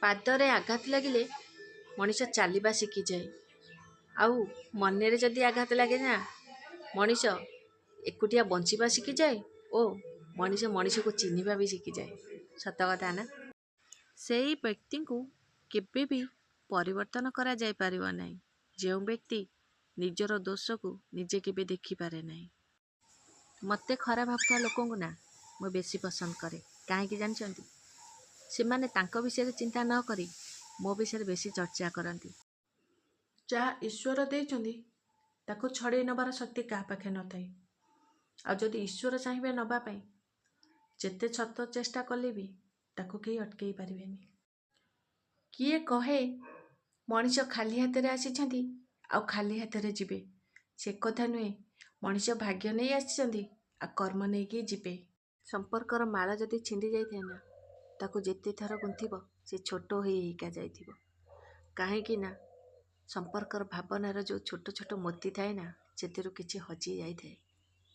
ପାଦରେ ଆଘାତ ଲାଗିଲେ ମଣିଷ ଚାଲିବା ଶିଖିଯାଏ। ଆଉ ମନରେ ଯଦି ଆଘାତ ଲାଗେ ନା, ମଣିଷ ଏକୁଟିଆ ବଞ୍ଚିବା ଶିଖିଯାଏ ଓ ମଣିଷ ମଣିଷକୁ ଚିହ୍ନିବା ବି ଶିଖିଯାଏ। ସତ କଥା ନା? ସେଇ ବ୍ୟକ୍ତିଙ୍କୁ କେବେ ବି ପରିବର୍ତ୍ତନ କରାଯାଇପାରିବ ନାହିଁ, ଯେଉଁ ବ୍ୟକ୍ତି ନିଜର ଦୋଷକୁ ନିଜେ କେବେ ଦେଖିପାରେ ନାହିଁ। ମୋତେ ଖରାପ ଭାବୁଥିବା ଲୋକଙ୍କୁ ନା ମୁଁ ବେଶୀ ପସନ୍ଦ କରେ। କାହିଁକି ଜାଣିଛନ୍ତି? ସେମାନେ ତାଙ୍କ ବିଷୟରେ ଚିନ୍ତା ନ କରି ମୋ ବିଷୟରେ ବେଶୀ ଚର୍ଚ୍ଚା କରନ୍ତି। ଯାହା ଈଶ୍ୱର ଦେଇଛନ୍ତି ତାକୁ ଛଡ଼େଇ ନେବାର ଶକ୍ତି କାହା ପାଖେ ନଥାଏ। ଆଉ ଯଦି ଈଶ୍ୱର ଚାହିଁବେ ନେବା ପାଇଁ, ଯେତେ ଛତ ଚେଷ୍ଟା କଲେ ବି ତାକୁ କେହି ଅଟକେଇ ପାରିବେନି। କିଏ କହେ ମଣିଷ ଖାଲି ହାତରେ ଆସିଛନ୍ତି ଆଉ ଖାଲି ହାତରେ ଯିବେ? ସେ କଥା ନୁହେଁ। ମଣିଷ ଭାଗ୍ୟ ନେଇ ଆସିଛନ୍ତି ଆଉ କର୍ମ ନେଇକି ଯିବେ। ସମ୍ପର୍କର ମାଳ ଯଦି ଛିଣ୍ଡି ଯାଇଥାଏ ନା, ତାକୁ ଯେତେ ଥର ଗୁନ୍ଥିବ ସେ ଛୋଟ ହେଇକା ଯାଇଥିବ। କାହିଁକି ନା ସମ୍ପର୍କର ଭାବନାର ଯେଉଁ ଛୋଟ ଛୋଟ ମୋତି ଥାଏ ନା, ସେଥିରୁ କିଛି ହଜି ଯାଇଥାଏ।